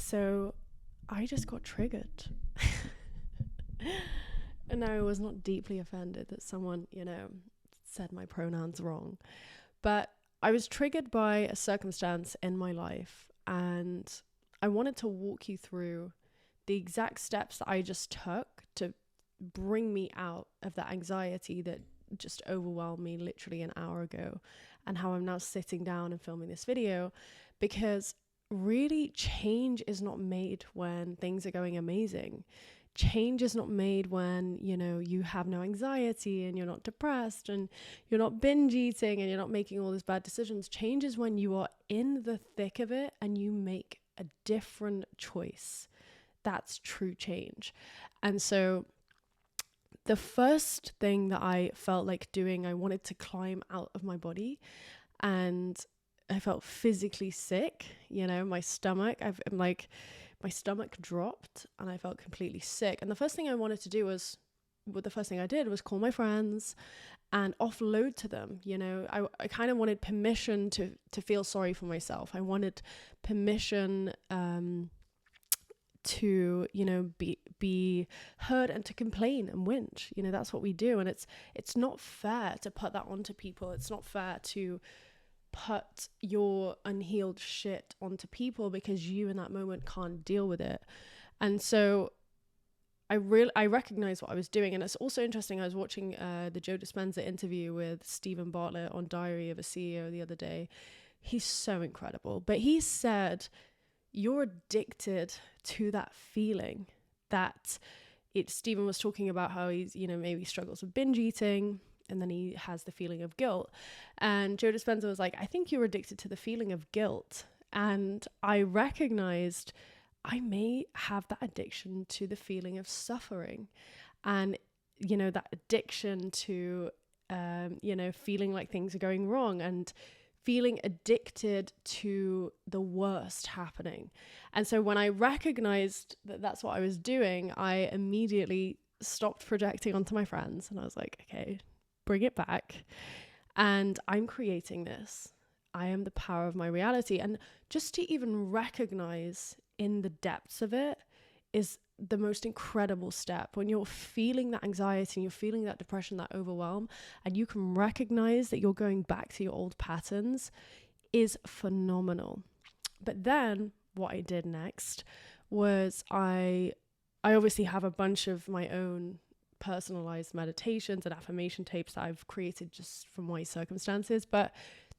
so I just got triggered. And I was not deeply offended that someone, said my pronouns wrong. But I was triggered by a circumstance in my life, and I wanted to walk you through the exact steps that I just took to bring me out of that anxiety that just overwhelmed me literally an hour ago, and how I'm now sitting down and filming this video, because really change is not made when things are going amazing. Change is not made when, you have no anxiety and you're not depressed and you're not binge eating and you're not making all these bad decisions. Change is when you are in the thick of it and you make a different choice. That's true change. And so the first thing that I felt like doing, I wanted to climb out of my body, and I felt physically sick. My stomach, my stomach dropped and I felt completely sick. And the first thing I wanted to do was, the first thing I did was call my friends and offload to them. I kind of wanted permission to feel sorry for myself. I wanted permission to, be heard and to complain and whinge. That's what we do. And it's not fair to put that onto people. It's not fair to put your unhealed shit onto people because you in that moment can't deal with it. And so I recognized what I was doing. And it's also interesting, I was watching the Joe Dispenza interview with Stephen Bartlett on Diary of a CEO the other day. He's so incredible. But he said, you're addicted to that feeling that Stephen was talking about how he's, maybe struggles with binge eating, and then he has the feeling of guilt. And Joe Dispenza was like, I think you're addicted to the feeling of guilt. And I recognized I may have that addiction to the feeling of suffering. And, that addiction to, feeling like things are going wrong and feeling addicted to the worst happening. And so when I recognized that that's what I was doing, I immediately stopped projecting onto my friends. And I was like, okay, bring it back. And I'm creating this. I am the power of my reality. And just to even recognize in the depths of it is the most incredible step. When you're feeling that anxiety and you're feeling that depression, that overwhelm, and you can recognize that you're going back to your old patterns, is phenomenal. But then what I did next was I obviously have a bunch of my own personalized meditations and affirmation tapes that I've created just from my circumstances. But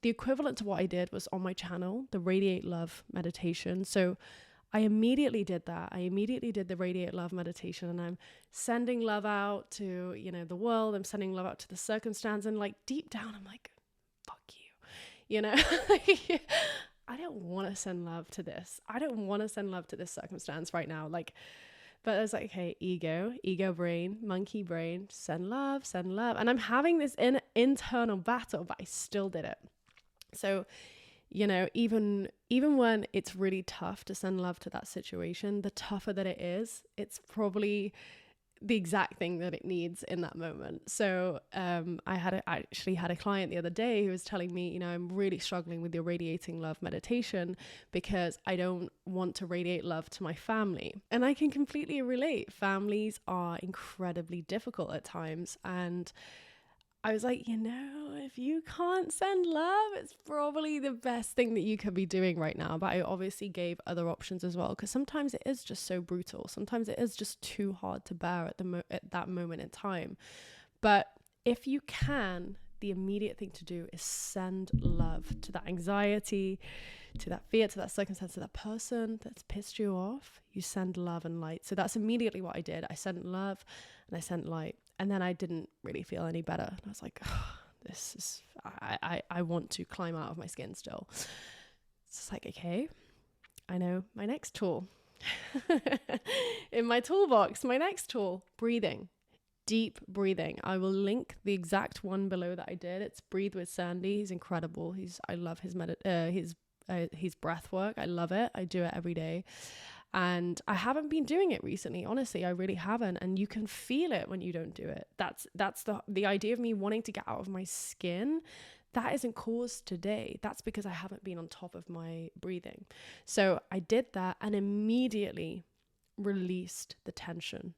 the equivalent to what I did was on my channel, the Radiate Love meditation. So I immediately did that. I immediately did the Radiate Love meditation, and I'm sending love out to, the world. I'm sending love out to the circumstance. And like deep down, I'm like, fuck you, I don't want to send love to this. I don't want to send love to this circumstance right now. But I was like, okay, ego brain, monkey brain, send love. And I'm having this internal battle, but I still did it. So, even when it's really tough to send love to that situation, the tougher that it is, it's probably the exact thing that it needs in that moment. So I actually had a client the other day who was telling me, I'm really struggling with your radiating love meditation because I don't want to radiate love to my family. And I can completely relate. Families are incredibly difficult at times. And I was like, if you can't send love, it's probably the best thing that you could be doing right now. But I obviously gave other options as well, because sometimes it is just so brutal. Sometimes it is just too hard to bear at that moment in time. But if you can, the immediate thing to do is send love to that anxiety, to that fear, to that circumstance, to that person that's pissed you off. You send love and light. So that's immediately what I did. I sent love and I sent light. And then I didn't really feel any better. And I was like, this is, I want to climb out of my skin still. It's just like, okay, I know my next tool. In my toolbox, my next tool, breathing. Deep breathing. I will link the exact one below that I did. It's Breathe with Sandy. He's incredible. I love his breathwork. I love it. I do it every day. And I haven't been doing it recently. Honestly, I really haven't. And you can feel it when you don't do it. That's the idea of me wanting to get out of my skin. that isn't caused today. That's because I haven't been on top of my breathing. So I did that and immediately released the tension.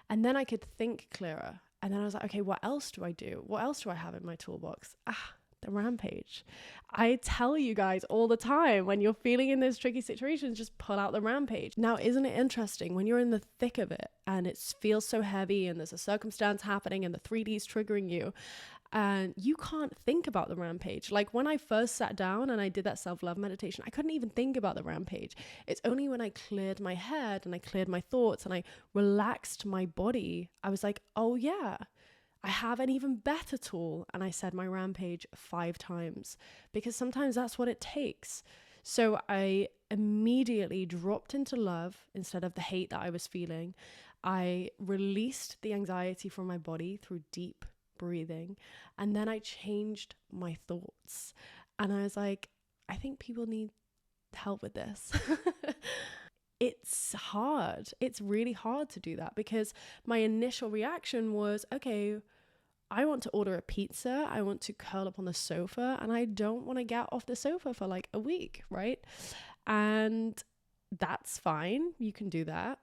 And then I could think clearer. And then I was like, okay, what else do I do? What else do I have in my toolbox? The rampage. I tell you guys all the time, when you're feeling in those tricky situations, just pull out the rampage. Now, isn't it interesting when you're in the thick of it and it feels so heavy and there's a circumstance happening and the 3D's triggering you, and you can't think about the rampage. Like when I first sat down and I did that self-love meditation, I couldn't even think about the rampage. It's only when I cleared my head and I cleared my thoughts and I relaxed my body, I was like, oh yeah, I have an even better tool. And I said my rampage 5 times, because sometimes that's what it takes. So I immediately dropped into love instead of the hate that I was feeling. I released the anxiety from my body through deep breathing. And then I changed my thoughts. And I was like, I think people need help with this. It's hard. It's really hard to do that, because my initial reaction was, okay, I want to order a pizza. I want to curl up on the sofa, and I don't want to get off the sofa for like a week, right? And that's fine. You can do that.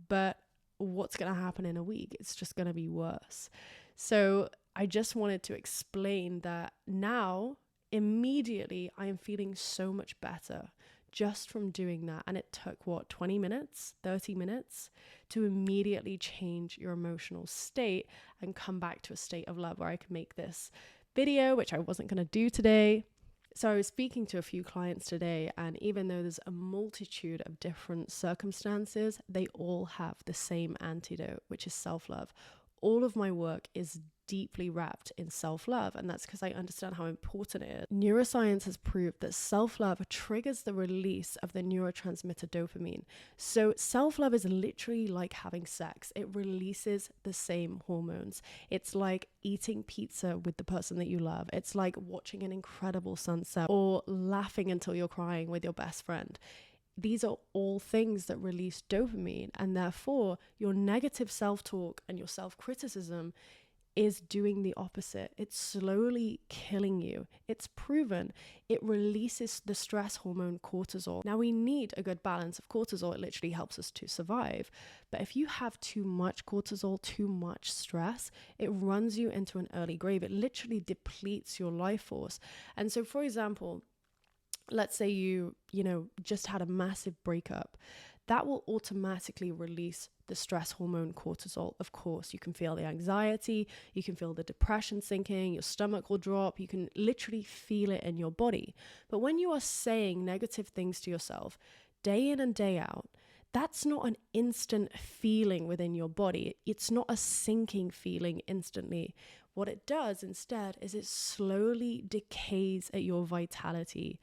But what's going to happen in a week? It's just going to be worse. So I just wanted to explain that now, immediately, I am feeling so much better just from doing that. And it took 20 minutes, 30 minutes to immediately change your emotional state and come back to a state of love where I could make this video, which I wasn't going to do today. So I was speaking to a few clients today, and even though there's a multitude of different circumstances, they all have the same antidote, which is self-love. All of my work is deeply wrapped in self-love, and that's because I understand how important it is. Neuroscience has proved that self-love triggers the release of the neurotransmitter dopamine. So self-love is literally like having sex. It releases the same hormones. It's like eating pizza with the person that you love. It's like watching an incredible sunset or laughing until you're crying with your best friend. These are all things that release dopamine, and therefore your negative self-talk and your self-criticism is doing the opposite. It's slowly killing you. It's proven. It releases the stress hormone cortisol. Now, we need a good balance of cortisol. It literally helps us to survive. But if you have too much cortisol, too much stress, it runs you into an early grave. It literally depletes your life force. And so, for example, let's say you just had a massive breakup. That will automatically release the stress hormone cortisol. Of course, you can feel the anxiety, you can feel the depression sinking, your stomach will drop, you can literally feel it in your body. But when you are saying negative things to yourself day in and day out, that's not an instant feeling within your body. It's not a sinking feeling instantly. What it does instead is it slowly decays at your vitality.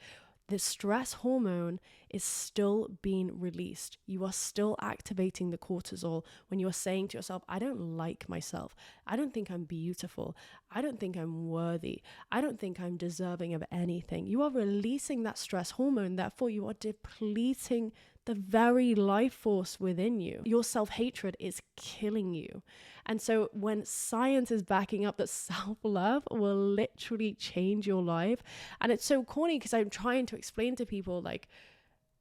The stress hormone is still being released. You are still activating the cortisol when you're saying to yourself, I don't like myself. I don't think I'm beautiful. I don't think I'm worthy. I don't think I'm deserving of anything. You are releasing that stress hormone. Therefore, you are depleting the very life force within you. Your self-hatred is killing you. And so when science is backing up that self-love will literally change your life, and it's so corny because I'm trying to explain to people like,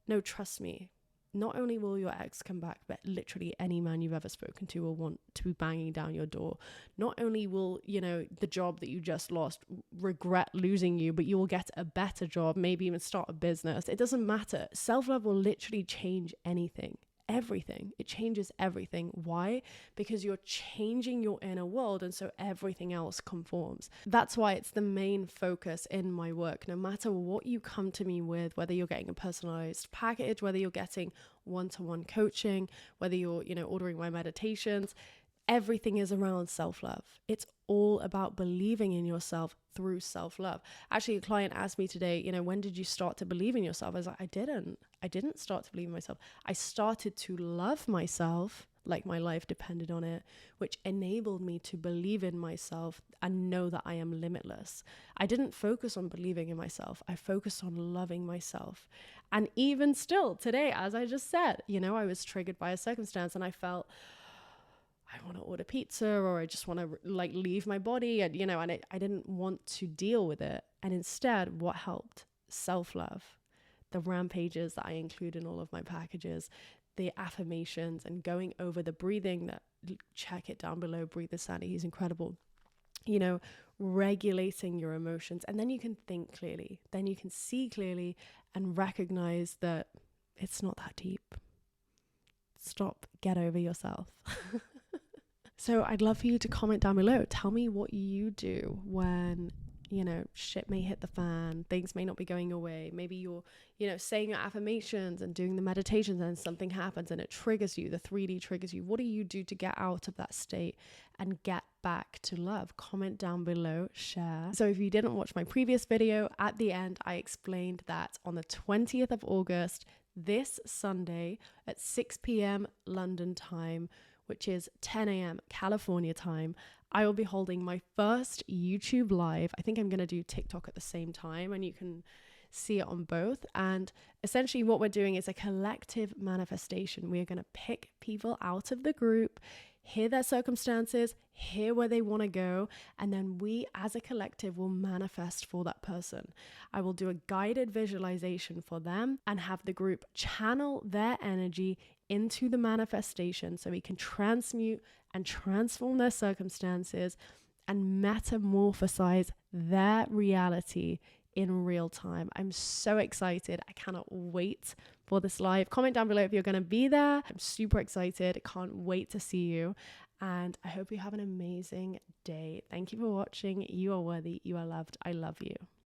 no, trust me, not only will your ex come back, but literally any man you've ever spoken to will want to be banging down your door. Not only will, the job that you just lost regret losing you, but you will get a better job, maybe even start a business. It doesn't matter. Self-love will literally change anything. Everything. It changes everything. Why? Because you're changing your inner world, and so everything else conforms. That's why it's the main focus in my work. No matter what you come to me with, whether you're getting a personalized package, whether you're getting one-to-one coaching, whether you're, ordering my meditations, everything is around self-love. It's all about believing in yourself through self-love. Actually, a client asked me today, when did you start to believe in yourself? I was like, I didn't start to believe in myself. I started to love myself like my life depended on it, which enabled me to believe in myself and know that I am limitless. I didn't focus on believing in myself. I focused on loving myself. And even still today, as I just said, I was triggered by a circumstance and I felt I want to order pizza, or I just want to like leave my body, and and I didn't want to deal with it. And instead, what helped? Self-love, the rampages that I include in all of my packages, the affirmations, and going over the breathing. That, check it down below. Breathe with Sandy, he's incredible. Regulating your emotions, and then you can think clearly, then you can see clearly and recognize that it's not that deep. Stop, get over yourself. So I'd love for you to comment down below. Tell me what you do when shit may hit the fan, things may not be going your way. Maybe you're saying your affirmations and doing the meditations, and something happens and it triggers you, the 3D triggers you. What do you do to get out of that state and get back to love? Comment down below, share. So if you didn't watch my previous video, at the end I explained that on the 20th of August, this Sunday at 6 p.m. London time, which is 10 a.m. California time, I will be holding my first YouTube live. I think I'm going to do TikTok at the same time, and you can see it on both. And essentially what we're doing is a collective manifestation. We are going to pick people out of the group, hear their circumstances, hear where they want to go, and then we as a collective will manifest for that person. I will do a guided visualization for them and have the group channel their energy into the manifestation so we can transmute and transform their circumstances and metamorphosize their reality in real time. I'm so excited. I cannot wait for this live. Comment down below if you're going to be there. I'm super excited. I can't wait to see you. And I hope you have an amazing day. Thank you for watching. You are worthy. You are loved. I love you.